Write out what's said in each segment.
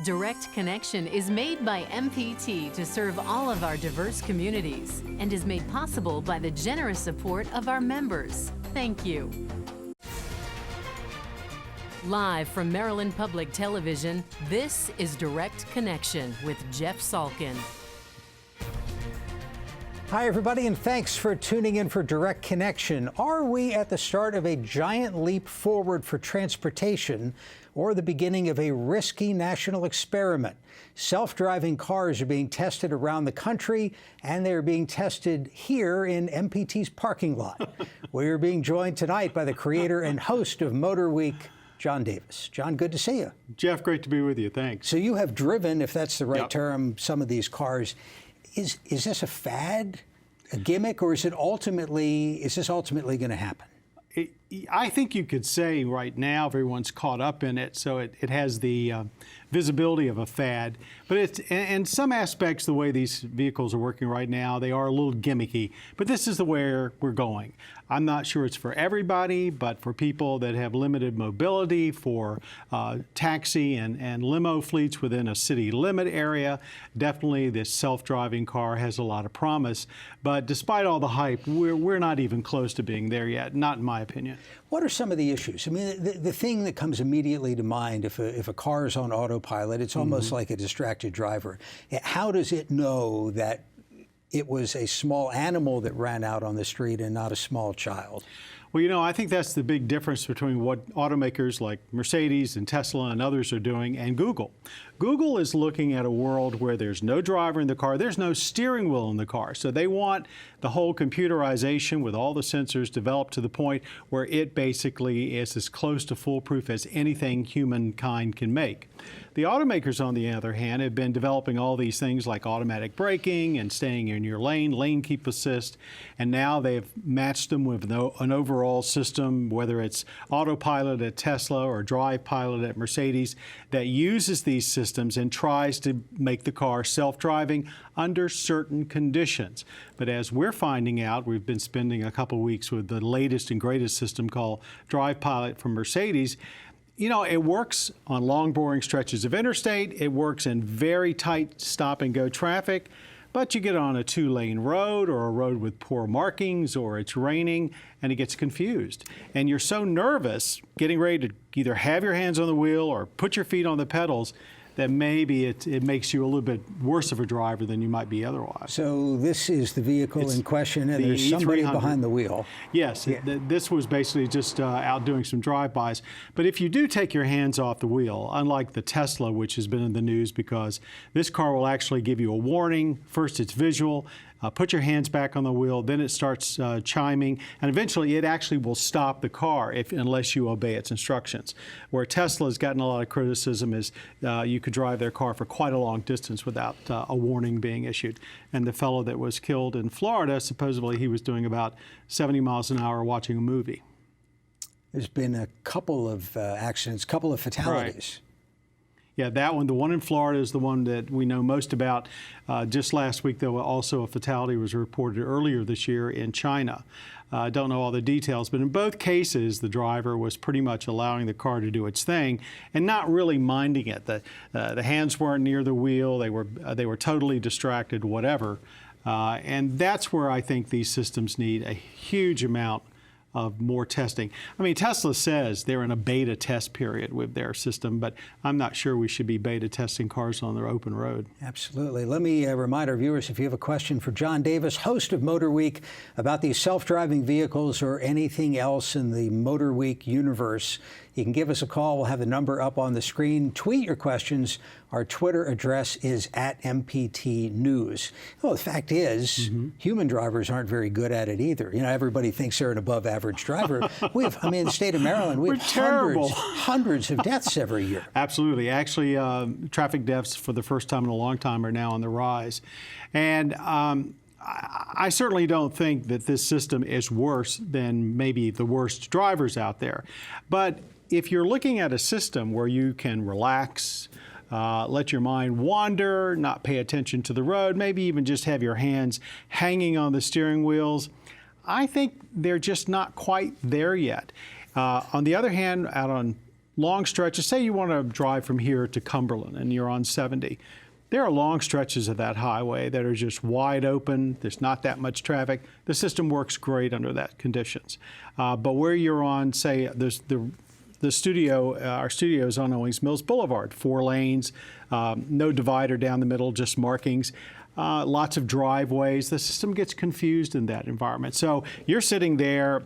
Direct Connection is made by MPT to serve all of our diverse communities and is made possible by the generous support of our members. Thank you. Live from Maryland Public Television, this is Direct Connection with Jeff Salkin. Hi, everybody, and thanks for tuning in for Direct Connection. Are we at the start of a giant leap forward for transportation or the beginning of a risky national experiment? Self-driving cars are being tested around the country, and they're being tested here in MPT's parking lot. We're being joined tonight by the creator and host of Motor Week, John Davis. John, good to see you. Jeff, great to be with you. Thanks. So you have driven, if that's the right Yep. term, some of these cars. Is this a fad, a gimmick, or is this ultimately going to happen? I think you could say right now everyone's caught up in it, so it has the visibility of a fad. But it's, in some aspects, the way these vehicles are working right now, they are a little gimmicky. But this is the way we're going. I'm not sure it's for everybody, but for people that have limited mobility, for taxi and limo fleets within a city limit area, definitely this self-driving car has a lot of promise. But despite all the hype, we're not even close to being there yet, not in my opinion. What are some of the issues? I mean, the thing that comes immediately to mind if a car is on autopilot, it's almost like a distracted driver. How does it know that it was a small animal that ran out on the street and not a small child? Well, you know, I think that's the big difference between what automakers like Mercedes and Tesla and others are doing and Google. Google is looking at a world where there's no driver in the car, there's no steering wheel in the car. So they want the whole computerization with all the sensors developed to the point where it basically is as close to foolproof as anything humankind can make. The automakers, on the other hand, have been developing all these things like automatic braking and staying in your lane, lane keep assist, and now they've matched them with an overall system, whether it's autopilot at Tesla or drive pilot at Mercedes, that uses these systems and tries to make the car self-driving under certain conditions. But as we're finding out, we've been spending a couple weeks with the latest and greatest system called Drive Pilot from Mercedes. You know, it works on long, boring stretches of interstate. It works in very tight stop-and-go traffic. But you get on a two-lane road or a road with poor markings or it's raining and it gets confused. And you're so nervous getting ready to either have your hands on the wheel or put your feet on the pedals that maybe it makes you a little bit worse of a driver than you might be otherwise. So this is the vehicle in question, and the there's somebody E300. behind the wheel. Yes, Yeah. This was basically just out doing some drive-bys. But if you do take your hands off the wheel, unlike the Tesla, which has been in the news because this car will actually give you a warning. First, it's visual. Put your hands back on the wheel, then it starts chiming, and eventually it actually will stop the car unless you obey its instructions. Where Tesla's gotten a lot of criticism is you could drive their car for quite a long distance without a warning being issued. And the fellow that was killed in Florida, supposedly he was doing about 70 miles an hour watching a movie. There's been a couple of accidents, couple of fatalities. Right. Yeah, that one, the one in Florida is the one that we know most about. Just last week, though, also a fatality was reported earlier this year in China. I don't know all the details, but in both cases, the driver was pretty much allowing the car to do its thing and not really minding it. The hands weren't near the wheel. They were totally distracted, whatever. And that's where I think these systems need a huge amount of more testing. I mean, Tesla says they're in a beta test period with their system, but I'm not sure we should be beta testing cars on their open road. Absolutely. Let me remind our viewers, if you have a question for John Davis, host of Motor Week, about these self-driving vehicles or anything else in the Motor Week universe, you can give us a call. We'll have the number up on the screen. Tweet your questions. Our Twitter address is @MPT News. Well, the fact is, human drivers aren't very good at it either. You know, everybody thinks they're an above-average driver. In the state of Maryland, we have hundreds of deaths every year. Absolutely. Actually, traffic deaths for the first time in a long time are now on the rise. And I certainly don't think that this system is worse than maybe the worst drivers out there. But if you're looking at a system where you can relax, let your mind wander, not pay attention to the road, maybe even just have your hands hanging on the steering wheels, I think they're just not quite there yet. On the other hand, out on long stretches, say you want to drive from here to Cumberland and you're on 70. There are long stretches of that highway that are just wide open. There's not that much traffic. The system works great under that conditions. But where you're on, say, there's the studio, our studio is on Owings Mills Boulevard, 4 lanes, no divider down the middle, just markings. Lots of driveways. The system gets confused in that environment. So you're sitting there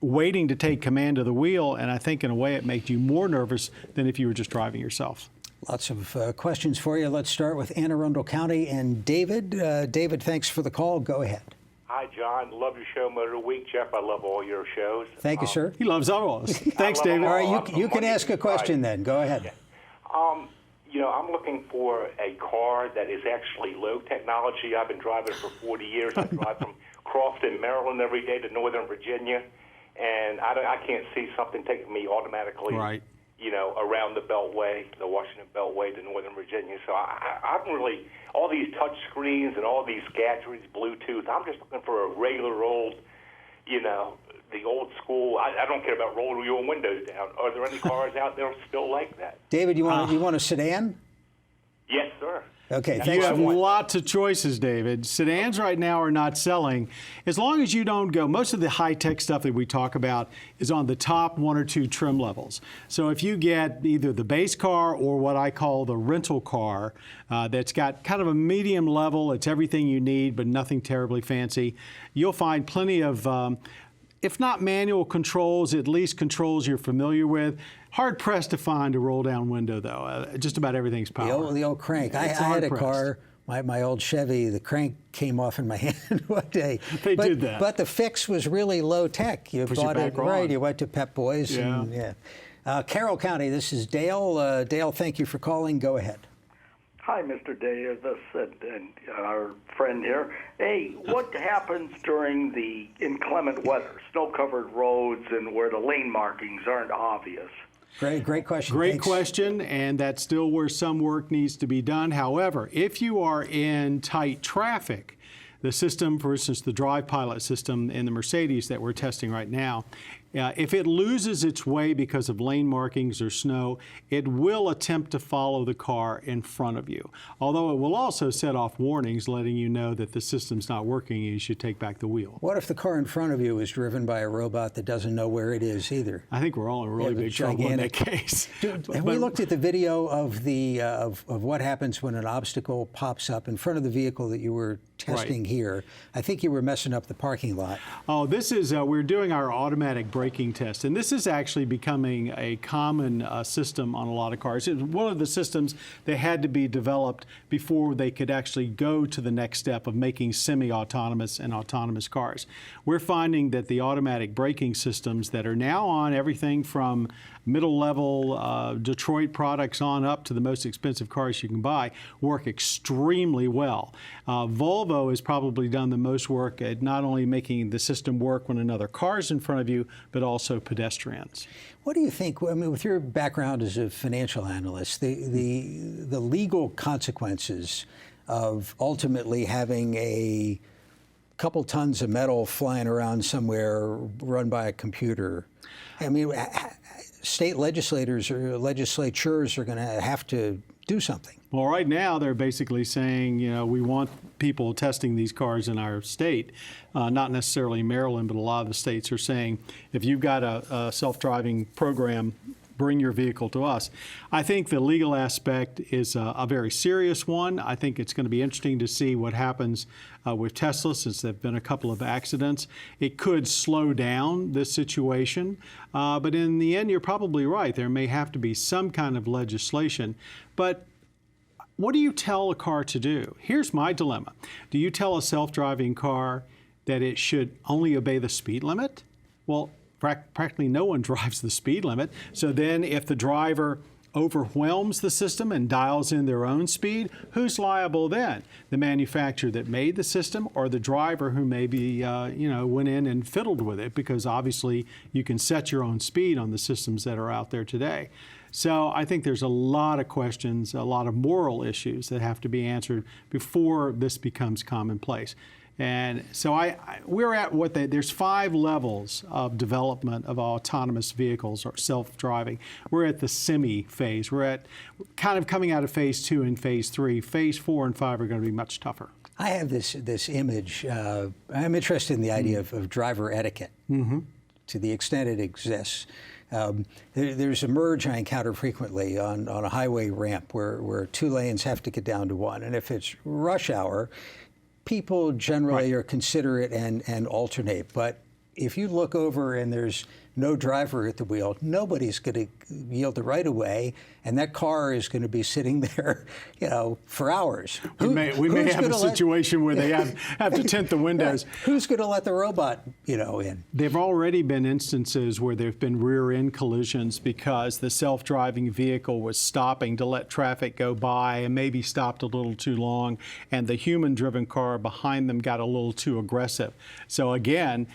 waiting to take command of the wheel, and I think in a way it makes you more nervous than if you were just driving yourself. Lots of questions for you. Let's start with Anne Arundel County and David. David, thanks for the call. Go ahead. Hi, John. Love your show, Motor Week. Jeff, I love all your shows. Thank you, sir. He loves all of us. Thanks, David. All right, you can ask a question then. Go ahead. Yeah. You know, I'm looking for a car that is actually low technology. I've been driving for 40 years. I drive from Crofton, Maryland every day to Northern Virginia, and I can't see something taking me automatically, you know, around the Beltway, the Washington Beltway to Northern Virginia. So I'm really, all these touch screens and all these gadgets, Bluetooth, I'm just looking for a regular old, you know, the old school. I don't care about rolling your windows down. Are there any cars out there still like that? David, you want a sedan? Yes, sir. Okay, You thanks. have lots of choices, David. Sedans right now are not selling. As long as you don't go, most of the high-tech stuff that we talk about is on the top 1 or 2 trim levels. So if you get either the base car or what I call the rental car, that's got kind of a medium level, it's everything you need, but nothing terribly fancy, you'll find plenty of, if not manual controls, at least controls you're familiar with. Hard pressed to find a roll down window, though. Just about everything's power. The old crank. I had a car, my old Chevy, the crank came off in my hand one day. They did that. But the fix was really low tech. You bought it right. You went to Pep Boys. Yeah. And, Carroll County, this is Dale. Dale, thank you for calling. Go ahead. Hi, Mr. Davis and our friend here. Hey, what happens during the inclement weather, snow-covered roads and where the lane markings aren't obvious? Great question. Great Thanks. question, and that's still where some work needs to be done. However, if you are in tight traffic, the system, for instance, the Drive Pilot system in the Mercedes that we're testing right now, if it loses its way because of lane markings or snow, it will attempt to follow the car in front of you. Although it will also set off warnings letting you know that the system's not working and you should take back the wheel. What if the car in front of you is driven by a robot that doesn't know where it is either? I think we're all in really big trouble in that case. Have we looked at the video of the of what happens when an obstacle pops up in front of the vehicle that you were testing here? I think you were messing up the parking lot. Oh, this is, we're doing our automatic braking test, and this is actually becoming a common system on a lot of cars. It's one of the systems that had to be developed before they could actually go to the next step of making semi-autonomous and autonomous cars. We're finding that the automatic braking systems that are now on everything from middle-level Detroit products on up to the most expensive cars you can buy work extremely well. Volvo has probably done the most work at not only making the system work when another car's in front of you, but also pedestrians. What do you think, I mean, with your background as a financial analyst, the legal consequences of ultimately having a couple tons of metal flying around somewhere run by a computer? I mean, state legislators or legislatures are going to have to do something. Well, right now they're basically saying, you know, we want people testing these cars in our state, not necessarily Maryland, but a lot of the states are saying, if you've got a self-driving program, bring your vehicle to us. I think the legal aspect is a very serious one. I think it's going to be interesting to see what happens with Tesla, since there have been a couple of accidents. It could slow down this situation, but in the end, you're probably right. There may have to be some kind of legislation. But what do you tell a car to do? Here's my dilemma. Do you tell a self-driving car that it should only obey the speed limit? Well, practically no one drives the speed limit. So then if the driver overwhelms the system and dials in their own speed, who's liable then? The manufacturer that made the system, or the driver who maybe went in and fiddled with it? Because obviously you can set your own speed on the systems that are out there today. So I think there's a lot of questions, a lot of moral issues that have to be answered before this becomes commonplace. And so we're at there's 5 levels of development of autonomous vehicles or self-driving. We're at the semi phase. We're at kind of coming out of phase 2 and phase 3. Phase 4 and 5 are going to be much tougher. I have this image. I'm interested in the idea of driver etiquette to the extent it exists. There's a merge I encounter frequently on a highway ramp where 2 lanes have to get down to 1. And if it's rush hour, people generally are considerate and alternate. But if you look over and there's no driver at the wheel, nobody's going to yield the right of way, and that car is going to be sitting there, for hours. We may have a situation where they have to tint the windows. Who's going to let the robot, in? There've already been instances where there've been rear-end collisions because the self-driving vehicle was stopping to let traffic go by and maybe stopped a little too long, and the human-driven car behind them got a little too aggressive. So again,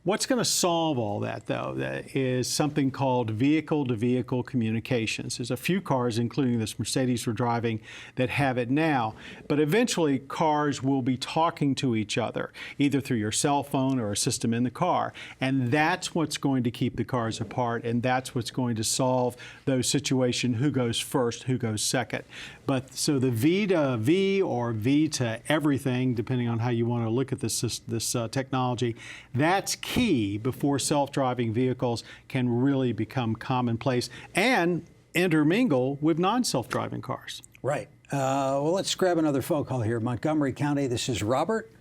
what's going to solve all that, though, is something called vehicle-to-vehicle communications. There's a few cars, including this Mercedes we're driving, that have it now. But eventually, cars will be talking to each other, either through your cell phone or a system in the car. And that's what's going to keep the cars apart, and that's what's going to solve those situations, who goes first, who goes second. But so the V to V or V to everything, depending on how you want to look at this technology, that's key before self-driving vehicles can really become commonplace and intermingle with non-self-driving cars. Right. Well, let's grab another phone call here. Montgomery County, this is Robert.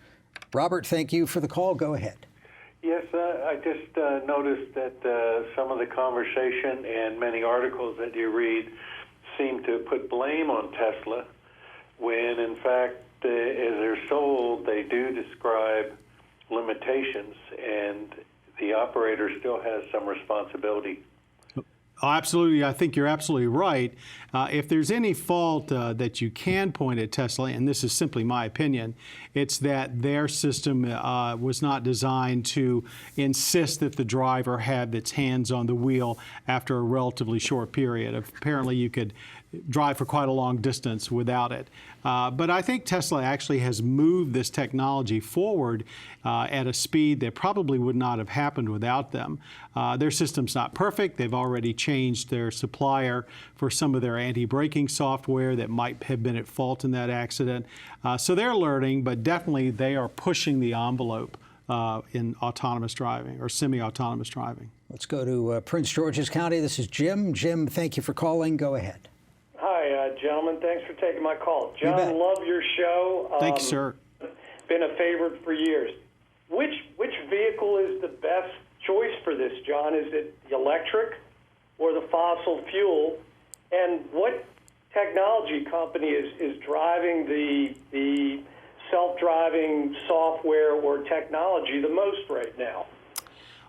Robert, thank you for the call. Go ahead. Yes, I just noticed that some of the conversation and many articles that you read seem to put blame on Tesla when, in fact, as they're sold, they do describe limitations, and the operator still has some responsibility. Oh, absolutely. I think you're absolutely right. If there's any fault that you can point at Tesla, and this is simply my opinion, it's that their system was not designed to insist that the driver have its hands on the wheel after a relatively short period. Apparently, you could drive for quite a long distance without it. But I think Tesla actually has moved this technology forward at a speed that probably would not have happened without them. Their system's not perfect. They've already changed their supplier for some of their anti-braking software that might have been at fault in that accident. So they're learning, but definitely they are pushing the envelope in autonomous driving or semi-autonomous driving. Let's go to Prince George's County. This is Jim. Jim, thank you for calling. Go ahead. Hi, gentlemen. Thanks for taking my call. John, love your show. Thank you, sir. Been a favorite for years. Which vehicle is the best choice for this, John? Is it the electric or the fossil fuel? And what technology company is driving the self-driving software or technology the most right now?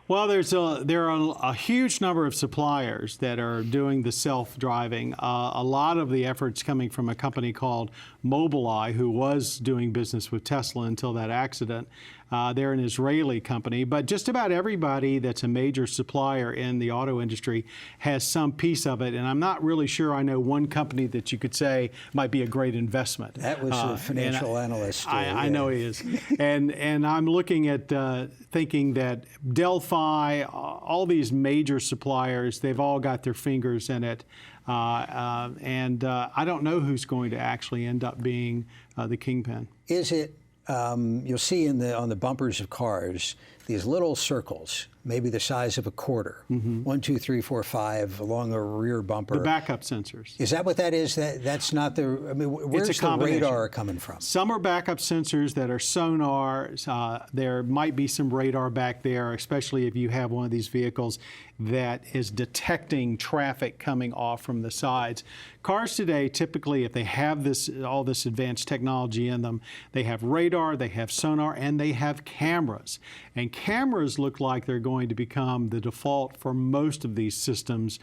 Well, there are a huge number of suppliers that are doing the self-driving. A lot of the efforts coming from a company called Mobileye, who was doing business with Tesla until that accident. They're an Israeli company, but just about everybody that's a major supplier in the auto industry has some piece of it, and I'm not really sure I know one company that you could say might be a great investment. That was a financial analyst. I know he is. and I'm looking at thinking that Delphi, all these major suppliers, they've all got their fingers in it. And I don't know who's going to actually end up being the kingpin. Is it? You'll see on the bumpers of cars these little circles, maybe the size of a quarter, 1, 2, 3, 4, 5 along a rear bumper. The backup sensors. Is that what that is? That's not the. I mean, where's the radar coming from? Some are backup sensors that are sonar. There might be some radar back there, especially if you have one of these vehicles that is detecting traffic coming off from the sides. Cars today, typically, if they have all this advanced technology in them, they have radar, they have sonar, and they have cameras. And cameras look like they're going to become the default for most of these systems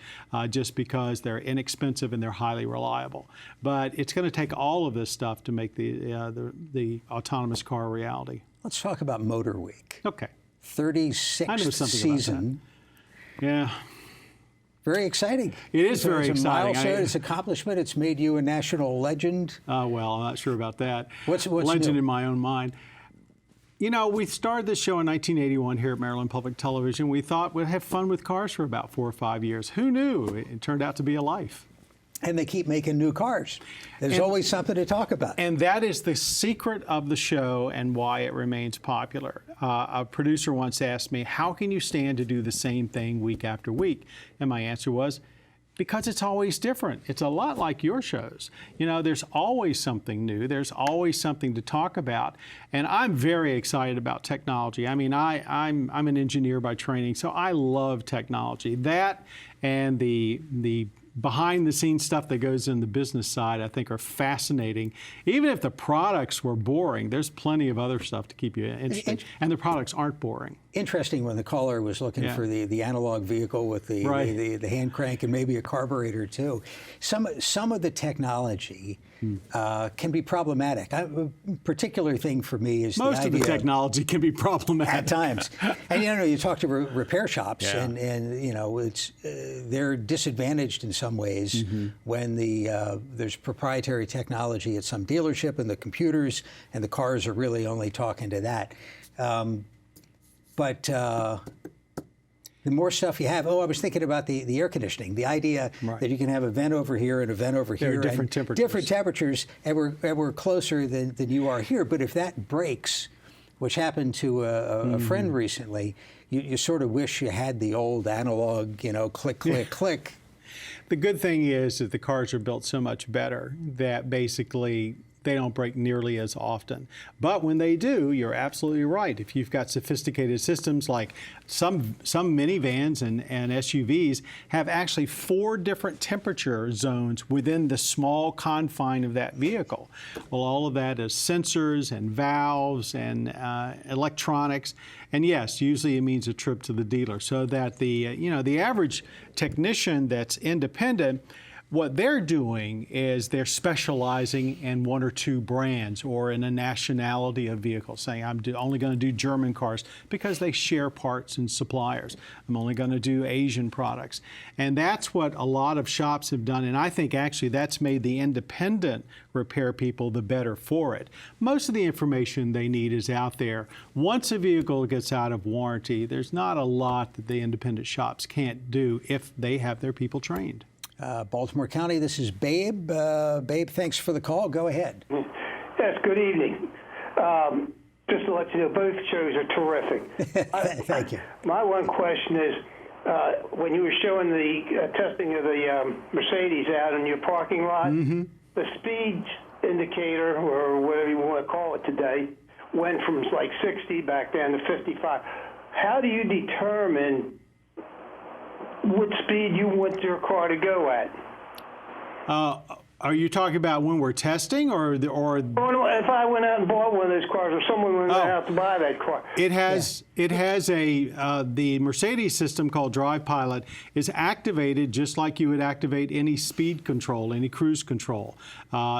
just because they're inexpensive and they're highly reliable. But it's going to take all of this stuff to make the autonomous car a reality. Let's talk about Motor Week. Okay. 36th season. Yeah. Very exciting. It is very exciting. It's a milestone, it's an accomplishment. It's made you a national legend. Well, I'm not sure about that. What's legend new? in my own mind. You know, we started this show in 1981 here at Maryland Public Television. We thought we'd have fun with cars for about 4 or 5 years. Who knew? It turned out to be a life. And they keep making new cars. There's always something to talk about. And that is the secret of the show and why it remains popular. A producer once asked me, how can you stand to do the same thing week after week? And my answer was, because it's always different. It's a lot like your shows. You know, there's always something new. There's always something to talk about. And I'm very excited about technology. I mean, I'm an engineer by training, so I love technology. That and the behind-the-scenes stuff that goes in the business side, I think, are fascinating. Even if the products were boring, there's plenty of other stuff to keep you interested. And the products aren't boring. Interesting when the caller was looking for the analog vehicle with the hand crank and maybe a carburetor too. Some of the technology can be problematic. A particular thing for me is most of the technology can be problematic at times. And you know, you talk to repair shops, and you know, it's they're disadvantaged in some ways when there's proprietary technology at some dealership and the computers and the cars are really only talking to that. But the more stuff you have, I was thinking about the air conditioning, the idea that you can have a vent over here and a vent over here. Different temperatures. Different temperatures, and we're closer than you are here. But if that breaks, which happened to a friend recently, you sort of wish you had the old analog, you know, click, click, click. The good thing is that the cars are built so much better that basically they don't break nearly as often. But when they do, you're absolutely right. If you've got sophisticated systems like some minivans and SUVs have actually 4 different temperature zones within the small confine of that vehicle. Well, all of that is sensors and valves and electronics. And yes, usually it means a trip to the dealer so that the average technician that's independent, what they're doing is they're specializing in 1 or 2 brands or in a nationality of vehicles, saying I'm only going to do German cars because they share parts and suppliers. I'm only going to do Asian products. And that's what a lot of shops have done, and I think actually that's made the independent repair people the better for it. Most of the information they need is out there. Once a vehicle gets out of warranty, there's not a lot that the independent shops can't do if they have their people trained. Baltimore County, this is Babe. Babe, thanks for the call. Go ahead. Yes, good evening. Just to let you know, both shows are terrific. Thank you. My one question is, when you were showing the testing of the Mercedes out in your parking lot, the speed indicator, or whatever you want to call it today, went from like 60 back down to 55. How do you determine what speed you want your car to go at? Are you talking about when we're testing, or? Oh, no, if I went out and bought one of those cars, or someone went out to buy that car. It has the Mercedes system called Drive Pilot is activated just like you would activate any speed control, any cruise control.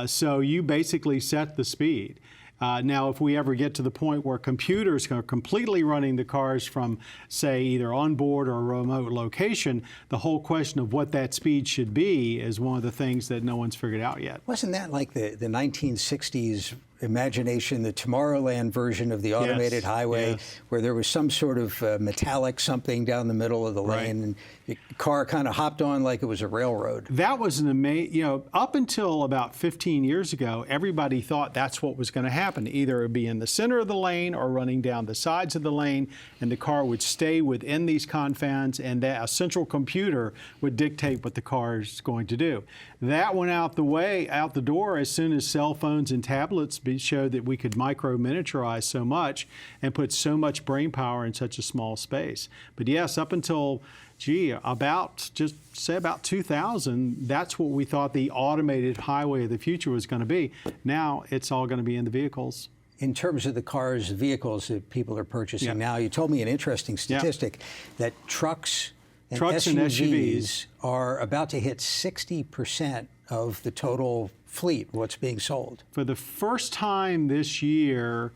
So you basically set the speed. Now, if we ever get to the point where computers are completely running the cars from, say, either on board or a remote location, the whole question of what that speed should be is one of the things that no one's figured out yet. Wasn't that like the 1960s imagination, the Tomorrowland version of the automated highway, where there was some sort of metallic something down the middle of the lane, and the car kind of hopped on like it was a railroad? That was an amazing, up until about 15 years ago, everybody thought that's what was going to happen. Either it would be in the center of the lane or running down the sides of the lane, and the car would stay within these confines, and that a central computer would dictate what the car is going to do. That went out the door as soon as cell phones and tablets showed that we could micro-miniaturize so much and put so much brain power in such a small space. But yes, up until, about 2000, that's what we thought the automated highway of the future was going to be. Now it's all going to be in the vehicles. In terms of the cars, vehicles that people are purchasing now, you told me an interesting statistic that trucks and SUVs are about to hit 60% of the total fleet, what's being sold. For the first time this year,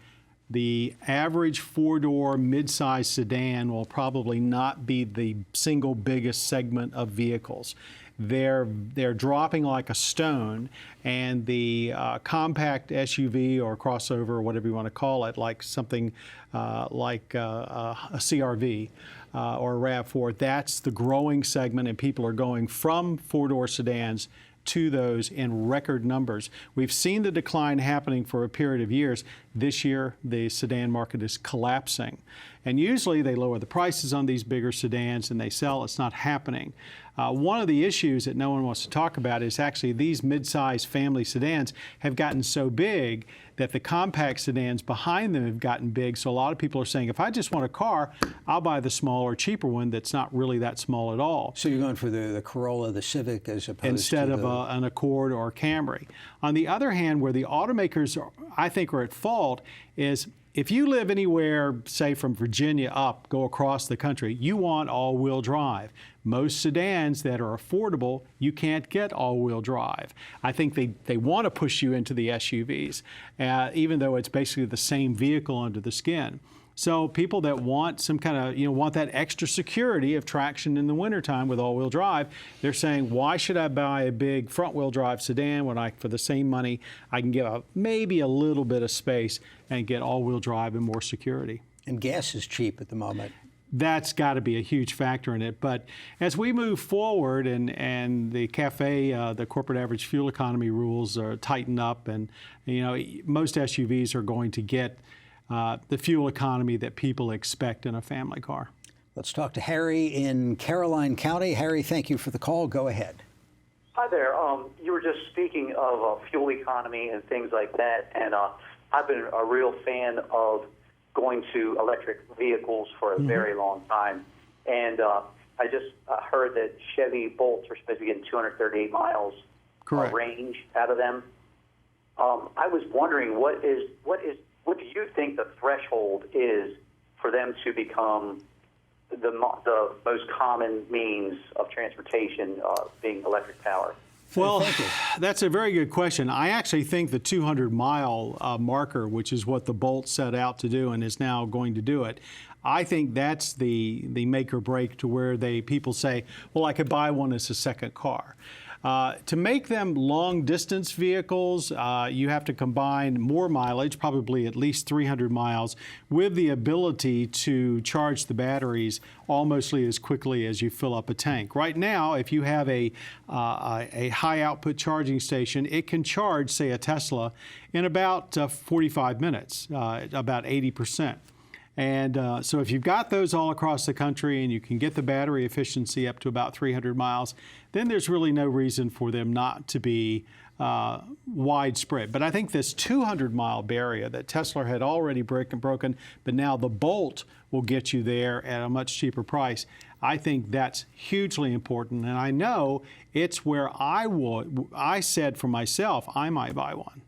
the average 4-door mid-size sedan will probably not be the single biggest segment of vehicles. they're dropping like a stone, and the compact SUV or crossover, or whatever you want to call it, like something like a CR-V or a RAV4, that's the growing segment, and people are going from four-door sedans to those in record numbers. We've seen the decline happening for a period of years. This year, the sedan market is collapsing. And usually they lower the prices on these bigger sedans and they sell. It's not happening. One of the issues that no one wants to talk about is actually these mid-size family sedans have gotten so big that the compact sedans behind them have gotten big. So a lot of people are saying, if I just want a car, I'll buy the smaller, cheaper one that's not really that small at all. So you're going for the Corolla, the Civic, as opposed instead to of an Accord or a Camry. On the other hand, where the automakers, I think, are at fault is if you live anywhere, say from Virginia up, go across the country, you want all-wheel drive. Most sedans that are affordable, you can't get all-wheel drive. I think they want to push you into the SUVs, even though it's basically the same vehicle under the skin. So people that want some kind of, want that extra security of traction in the wintertime with all-wheel drive, they're saying, why should I buy a big front-wheel drive sedan when for the same money, I can get maybe a little bit of space and get all-wheel drive and more security. And gas is cheap at the moment. That's got to be a huge factor in it. But as we move forward and the CAFE, the corporate average fuel economy rules are tightened up, and most SUVs are going to get the fuel economy that people expect in a family car. Let's talk to Harry in Caroline County. Harry, thank you for the call. Go ahead. Hi there. You were just speaking of fuel economy and things like that, and I've been a real fan of going to electric vehicles for a very long time. And I just heard that Chevy Bolts are supposed to be getting 238 miles range out of them. I was wondering, what do you think the threshold is for them to become the most common means of transportation being electric power? Well, that's a very good question. I actually think the 200-mile marker, which is what the Bolt set out to do and is now going to do it, I think that's the make or break to where people say, well, I could buy one as a second car. To make them long-distance vehicles, you have to combine more mileage, probably at least 300 miles, with the ability to charge the batteries almost as quickly as you fill up a tank. Right now, if you have a high-output charging station, it can charge, say, a Tesla in about 45 minutes, about 80%. And so if you've got those all across the country and you can get the battery efficiency up to about 300 miles, then there's really no reason for them not to be widespread. But I think this 200-mile barrier that Tesla had already broken, but now the Bolt will get you there at a much cheaper price. I think that's hugely important. And I know it's where I said for myself, I might buy one.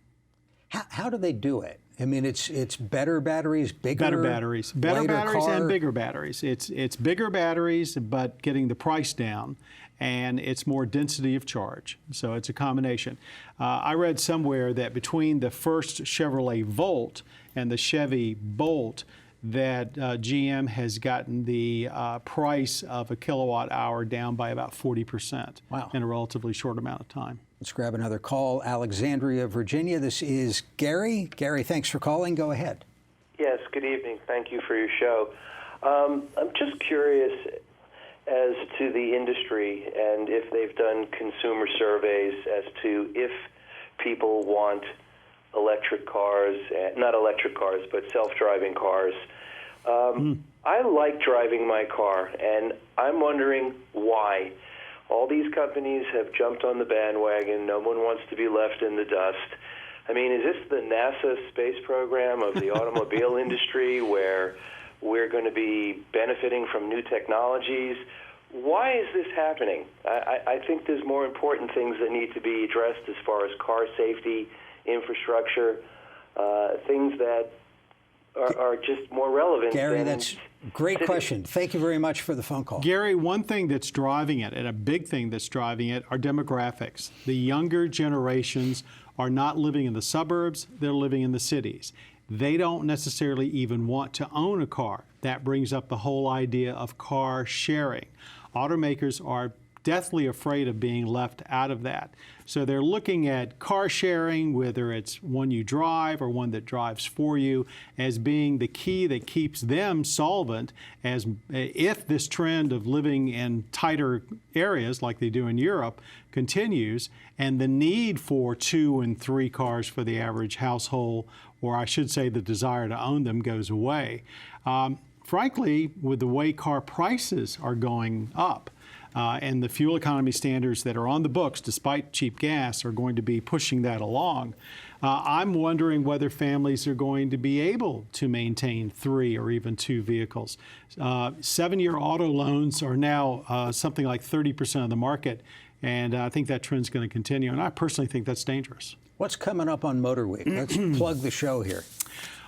How do they do it? I mean, it's better batteries, better batteries and bigger batteries. It's bigger batteries, but getting the price down, and it's more density of charge. So it's a combination. I read somewhere that between the first Chevrolet Volt and the Chevy Bolt, that GM has gotten the price of a kilowatt hour down by about 40% in a relatively short amount of time. Let's grab another call. Alexandria, Virginia. This is Gary. Gary, thanks for calling. Go ahead. Yes, good evening. Thank you for your show. I'm just curious as to the industry and if they've done consumer surveys as to if people want electric cars, not electric cars, but self-driving cars. I like driving my car, and I'm wondering why. All these companies have jumped on the bandwagon. No one wants to be left in the dust. I mean, is this the NASA space program of the automobile industry where we're going to be benefiting from new technologies? Why is this happening? I think there's more important things that need to be addressed as far as car safety, infrastructure, things that are just more relevant. Gary, that's a great question. Thank you very much for the phone call. Gary, one thing that's driving it, and a big thing that's driving it, are demographics. The younger generations are not living in the suburbs, they're living in the cities. They don't necessarily even want to own a car. That brings up the whole idea of car sharing. Automakers are deathly afraid of being left out of that. So they're looking at car sharing, whether it's one you drive or one that drives for you, as being the key that keeps them solvent, as if this trend of living in tighter areas like they do in Europe continues, and the need for 2 and 3 cars for the average household, or I should say the desire to own them, goes away. Frankly, with the way car prices are going up, and the fuel economy standards that are on the books, despite cheap gas, are going to be pushing that along. I'm wondering whether families are going to be able to maintain 3 or even 2 vehicles. 7-year auto loans are now something like 30% of the market, and I think that trend's going to continue, and I personally think that's dangerous. What's coming up on Motor Week? Let's plug the show here.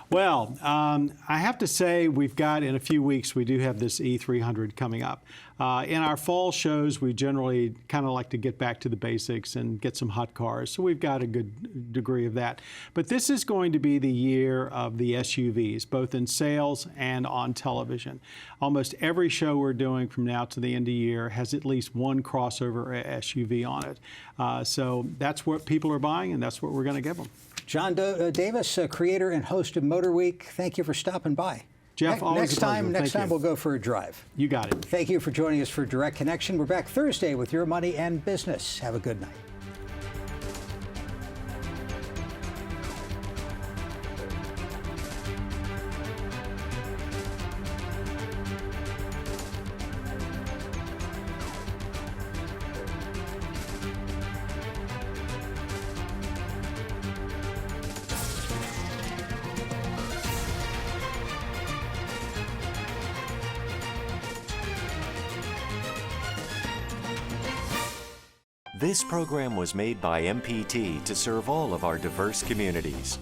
Well, I have to say we've got, in a few weeks, we do have this E300 coming up. In our fall shows, we generally kind of like to get back to the basics and get some hot cars, so we've got a good degree of that. But this is going to be the year of the SUVs, both in sales and on television. Almost every show we're doing from now to the end of the year has at least one crossover SUV on it. So that's what people are buying, and that's what we're going to give them. John Davis, creator and host of Motor Week, thank you for stopping by. Jeff, always a pleasure. Next time we'll go for a drive. You got it. Thank you for joining us for Direct Connection. We're back Thursday with Your Money and Business. Have a good night. This program was made by MPT to serve all of our diverse communities.